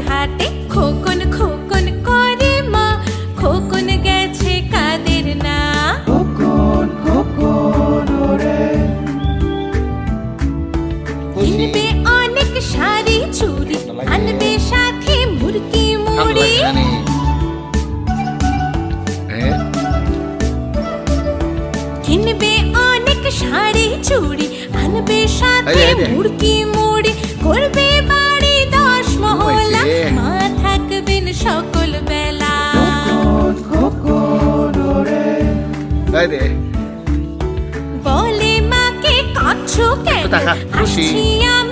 হাটে খোকন খোকন করে মা, খোকন গেছে কাদের না। খোকন খোকন ওরে কিনবে অনেক শাড়ি চুড়ি, আনবে সাথে মুরগি মুড়ি। কিনবে অনেক শাড়ি চুড়ি, আনবে সাথে মুরগি মুড়ি। করবে বাড়ি 10 মহলা, মা থাকবেন সকল বেলা। খোকন খোকন ওরে বলে মাকে কাঁদছো কেন, টাকা খুশি। আসছি আমি